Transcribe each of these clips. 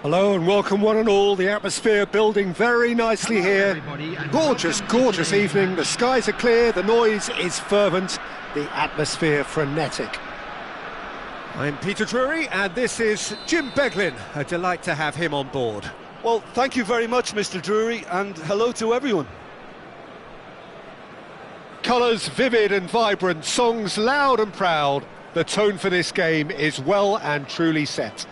Hello and welcome one and all. The atmosphere building very nicely here. Gorgeous, gorgeous evening. The skies are clear, the noise is fervent, the atmosphere frenetic. I'm Peter Drury and this is Jim Beglin. A delight to have him on board. Well, thank you very much, Mr. Drury, and hello to everyone. Colours vivid and vibrant, songs loud and proud. The tone for this game is well and truly set.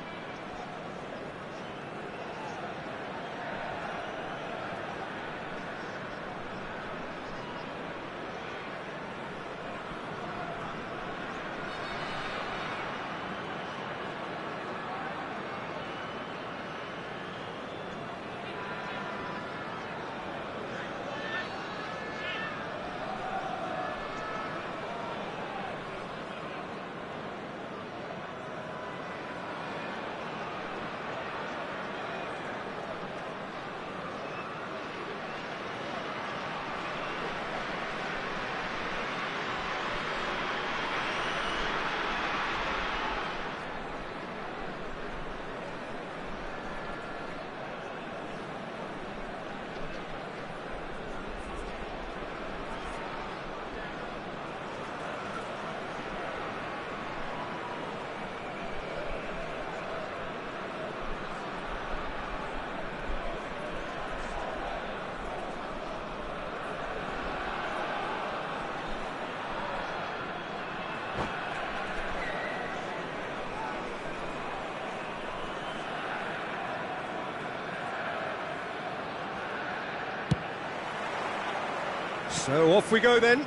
So off we go then.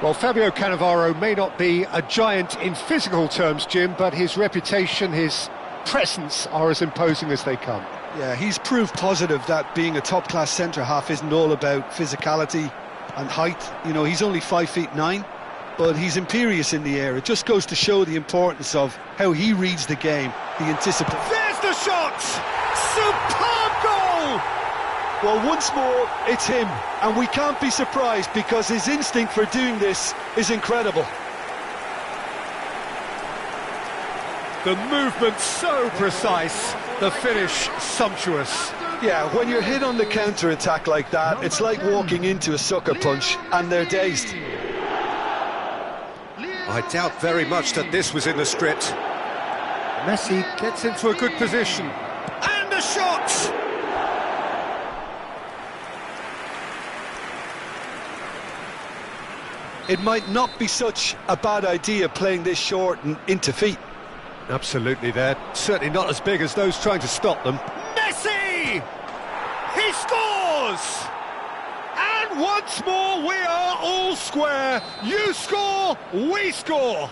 Well, Fabio Cannavaro may not be a giant in physical terms, Jim, but his reputation, his presence are as imposing as they come. Yeah, he's proved positive that being a top-class centre-half isn't all about physicality and height. You know, he's only 5'9", but he's imperious in the air. It just goes to show the importance of how he reads the game, the anticipation. There's the shot! Superb goal! Well, once more, it's him, and we can't be surprised because his instinct for doing this is incredible. The movement so precise, the finish sumptuous. Yeah, when you're hit on the counter-attack like that, it's like walking into a sucker punch, and they're dazed. I doubt very much that this was in the script. Messi gets into a good position. And a shot! It might not be such a bad idea playing this short and into feet. Absolutely, they're certainly not as big as those trying to stop them. Messi! He scores! And once more we are all square. You score, we score.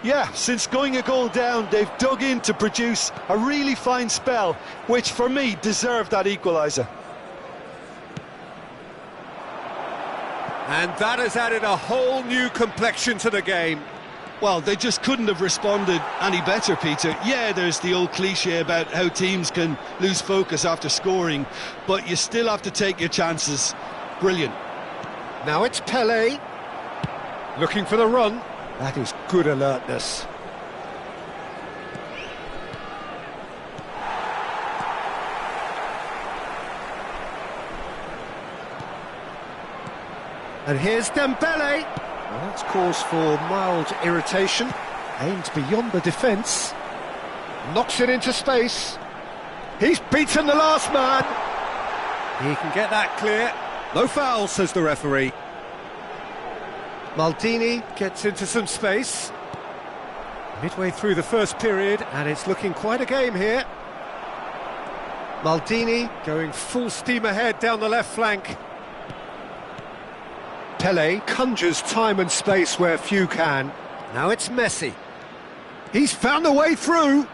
Yeah, since going a goal down, they've dug in to produce a really fine spell, which for me deserved that equaliser. And that has added a whole new complexion to the game. Well, they just couldn't have responded any better, Peter. Yeah, there's the old cliche about how teams can lose focus after scoring, but you still have to take your chances. Brilliant. Now it's Pelé, looking for the run. That is good alertness. And here's Dembele. Well, that's cause for mild irritation. Aimed beyond the defence. Knocks it into space. He's beaten the last man. He can get that clear. No foul, says the referee. Maldini gets into some space. Midway through the first period, and it's looking quite a game here. Maldini going full steam ahead down the left flank. Pelé conjures time and space where few can. Now it's Messi. He's found a way through.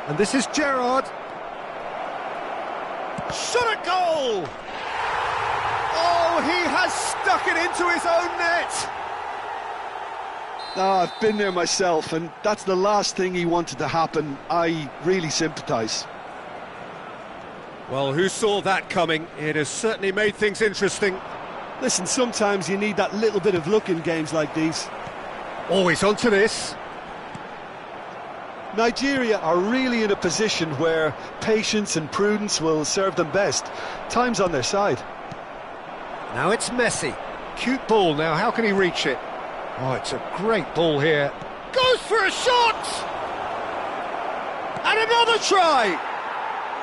And this is Gerrard. Shot a goal! Oh, he has stuck it into his own net! Oh, I've been there myself, and that's the last thing he wanted to happen. I really sympathise. Well, who saw that coming? It has certainly made things interesting. Listen, sometimes you need that little bit of luck in games like these. Always onto this. Nigeria are really in a position where patience and prudence will serve them best. Time's on their side. Now it's Messi. Cute ball now, how can he reach it? Oh, it's a great ball here. Goes for a shot! And another try!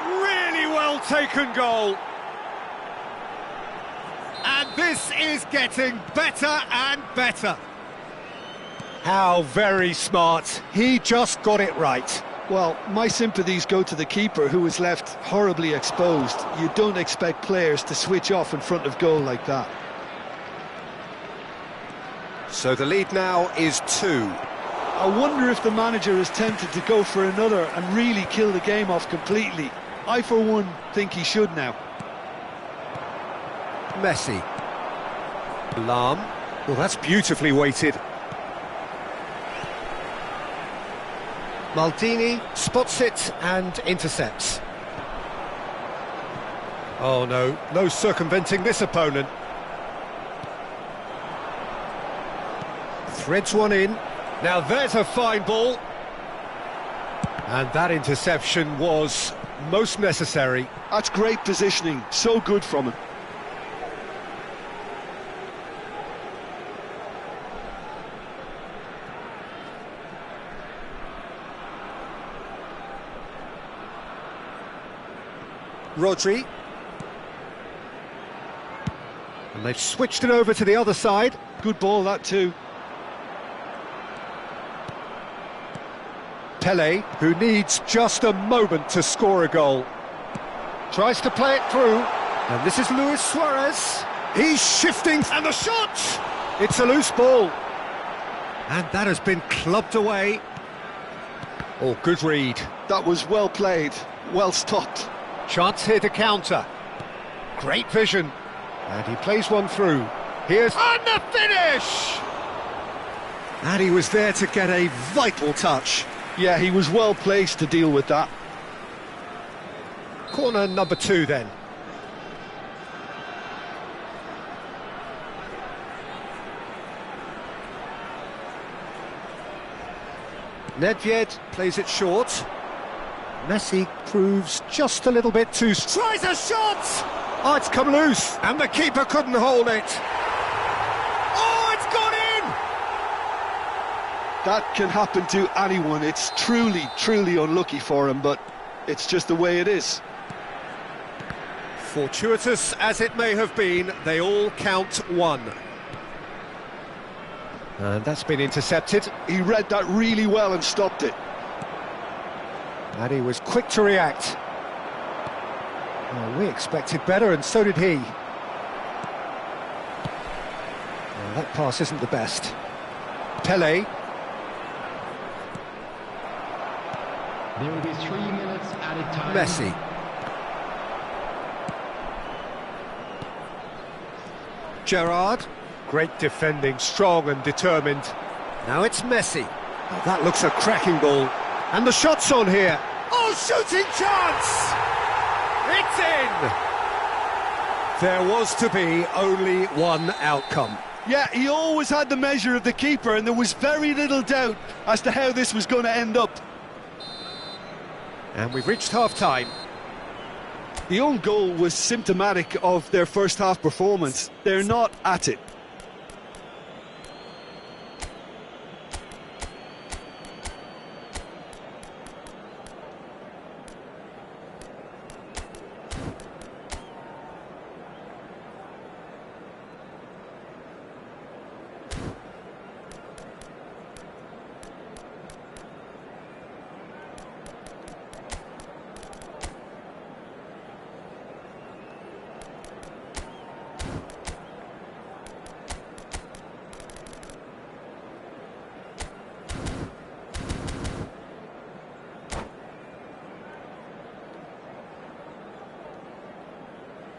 Really well taken goal. And this is getting better and better. How very smart. He just got it right. Well, my sympathies go to the keeper, who was left horribly exposed. You don't expect players to switch off in front of goal like that. So the lead now is 2. I wonder if the manager is tempted to go for another and really kill the game off completely. I, for one, think he should now. Messi. Lam. Well, that's beautifully weighted. Maldini spots it and intercepts. Oh no, no circumventing this opponent. Threads one in. Now there's a fine ball. And that interception was most necessary. That's great positioning, so good from him. Rodri. And they've switched it over to the other side. Good ball, that too. Pele, who needs just a moment to score a goal. Tries to play it through. And this is Luis Suarez. He's shifting, and the shot! It's a loose ball. And that has been clubbed away. Oh, good read. That was well played, well stopped. Chance here to counter. Great vision. And he plays one through. Here's... and the finish! And he was there to get a vital touch. Yeah, he was well placed to deal with that. Corner number 2 then. Nedved plays it short. Messi proves just a little bit too... tries a shot! Oh, it's come loose, and the keeper couldn't hold it. Oh, it's gone in! That can happen to anyone. It's truly, truly unlucky for him, but it's just the way it is. Fortuitous as it may have been, they all count 1. And that's been intercepted. He read that really well and stopped it. And he was quick to react. Well, we expected better, and so did he. Well, that pass isn't the best. Pele. There will be 3 minutes added time. Messi. Gerrard. Great defending, strong and determined. Now it's Messi. Oh, that looks a cracking ball. And the shot's on here. Oh, shooting chance! It's in! There was to be only one outcome. Yeah, he always had the measure of the keeper, and there was very little doubt as to how this was going to end up. And we've reached half-time. The own goal was symptomatic of their first-half performance. They're not at it.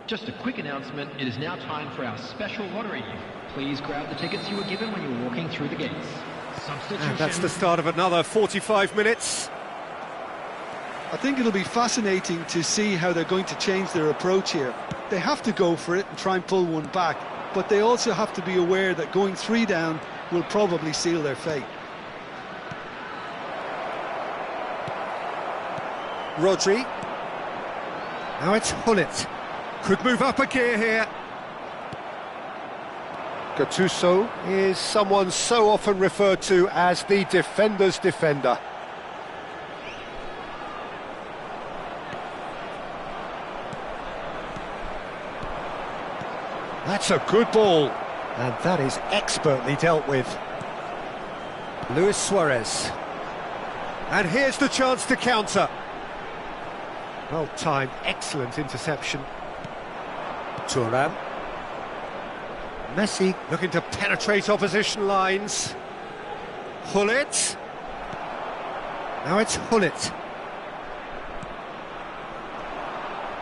Just a quick announcement, it is now time for our special lottery. Please grab the tickets you were given when you were walking through the gates. Substitution. And that's the start of another 45 minutes. I think it'll be fascinating to see how they're going to change their approach here. They have to go for it and try and pull one back, but they also have to be aware that going 3 down will probably seal their fate. Rodri. Now it's Hullet. Could move up a gear here. Gattuso is someone so often referred to as the defender's defender. That's a good ball, and that is expertly dealt with. Luis Suarez. And here's the chance to counter. Well timed, excellent interception. Thuram. Messi looking to penetrate opposition lines. Hullet. Now it's Hullet.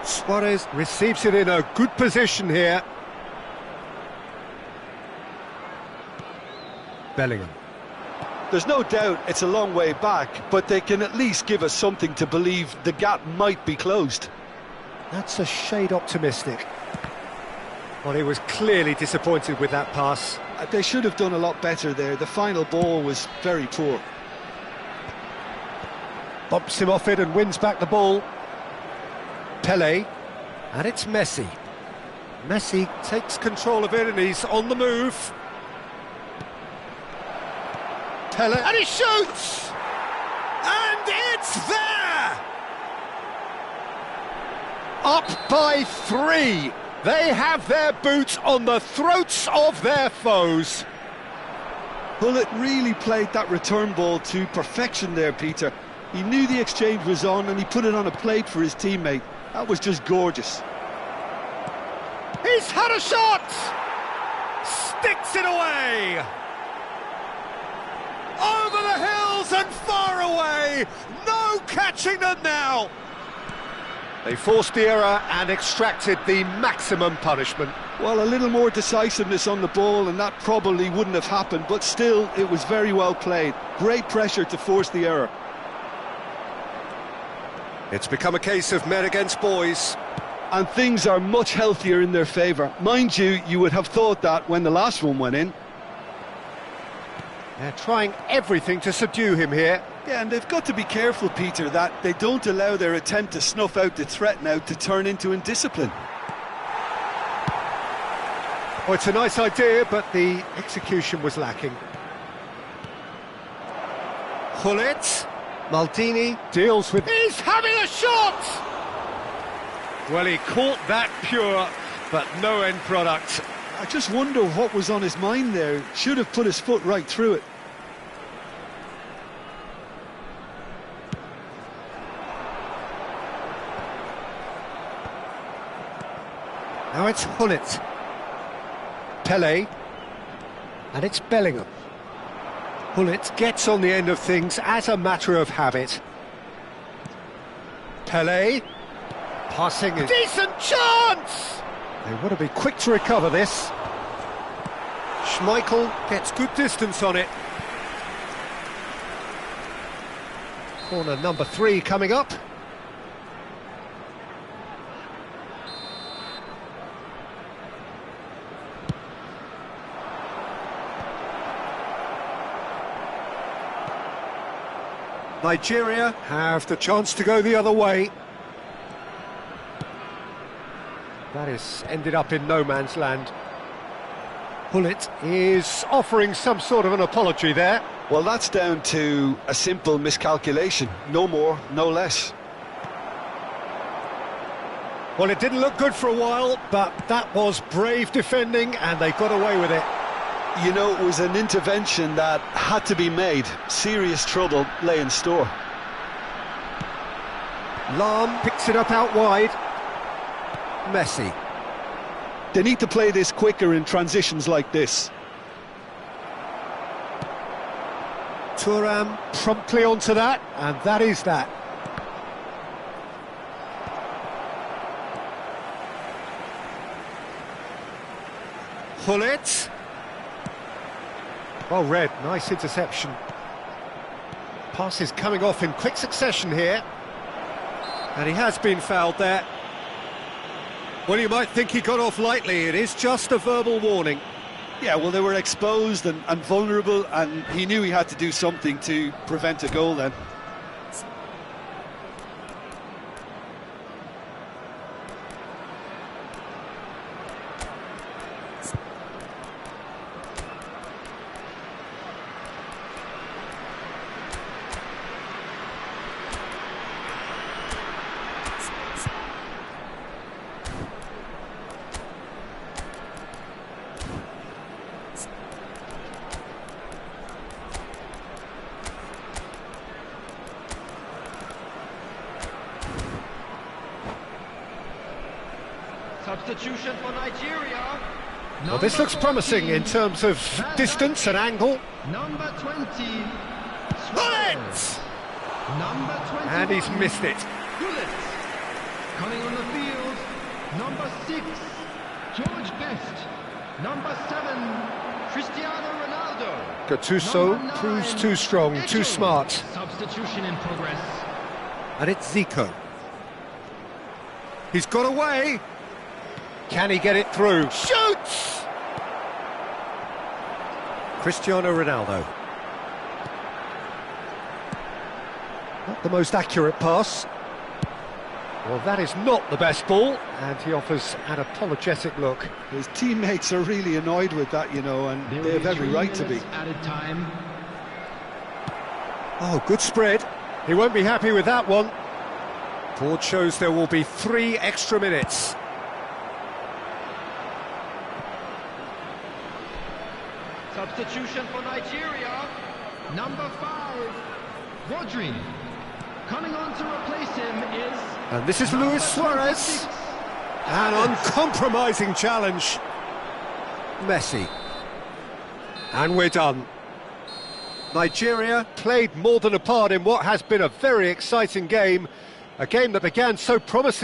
Suarez receives it in a good position here. Bellingham. There's no doubt it's a long way back, but they can at least give us something to believe the gap might be closed. That's a shade optimistic. Well, he was clearly disappointed with that pass. They should have done a lot better there. The final ball was very poor. Bumps him off it and wins back the ball. Pele. And it's Messi. Messi takes control of it and he's on the move. Pele, and he shoots! And it's there! Up by 3. They have their boots on the throats of their foes. Hullet really played that return ball to perfection there, Peter. He knew the exchange was on and he put it on a plate for his teammate. That was just gorgeous. He's had a shot! Sticks it away! Over the hills and far away! No catching them now! They forced the error and extracted the maximum punishment. Well, a little more decisiveness on the ball and that probably wouldn't have happened, but still, it was very well played. Great pressure to force the error. It's become a case of men against boys. And things are much healthier in their favour. Mind you, you would have thought that when the last one went in. They're trying everything to subdue him here. Yeah, and they've got to be careful, Peter, that they don't allow their attempt to snuff out the threat now to turn into indiscipline. Well, it's a nice idea, but the execution was lacking. Hullet. Maldini deals with... He's having a shot! Well, he caught that pure, but no end product. I just wonder what was on his mind there. Should have put his foot right through it. Now it's Hullet. Pele. And it's Bellingham. Hullet gets on the end of things as a matter of habit. Pele. Passing is... Decent chance! They want to be quick to recover this. Schmeichel gets good distance on it. Corner number 3 coming up. Nigeria have the chance to go the other way. That has ended up in no man's land. Hullet is offering some sort of an apology there. Well, that's down to a simple miscalculation. No more, no less. Well, it didn't look good for a while, but that was brave defending and they got away with it. You know, it was an intervention that had to be made. Serious trouble lay in store. Lahm picks it up out wide. Messi. They need to play this quicker in transitions like this. Thuram promptly onto that, and that is that. Hullet. Well read, nice interception. Pass is coming off in quick succession here. And he has been fouled there. Well, you might think he got off lightly, it is just a verbal warning. Yeah, well, they were exposed and vulnerable, and he knew he had to do something to prevent a goal then. Substitution for Nigeria. Well, this looks promising in terms of distance and angle. Number 20. Bullets! Number 20. And he's missed it. Bullets. Coming on the field. Number 6. George Best. Number 7. Cristiano Ronaldo. Gattuso proves too strong, too smart. Substitution in progress. And it's Zico. He's got away. Can he get it through? Shoots! Cristiano Ronaldo. Not the most accurate pass. Well, that is not the best ball, and he offers an apologetic look. His teammates are really annoyed with that, you know, and they have every right to be. Added time. Oh, good spread. He won't be happy with that one. Board shows there will be 3 extra minutes. Substitution for Nigeria. Number 5. Rodri. Coming on to replace him is... And this is Luis Suarez. An uncompromising challenge. Messi. And we're done. Nigeria played more than a part in what has been a very exciting game. A game that began so promising.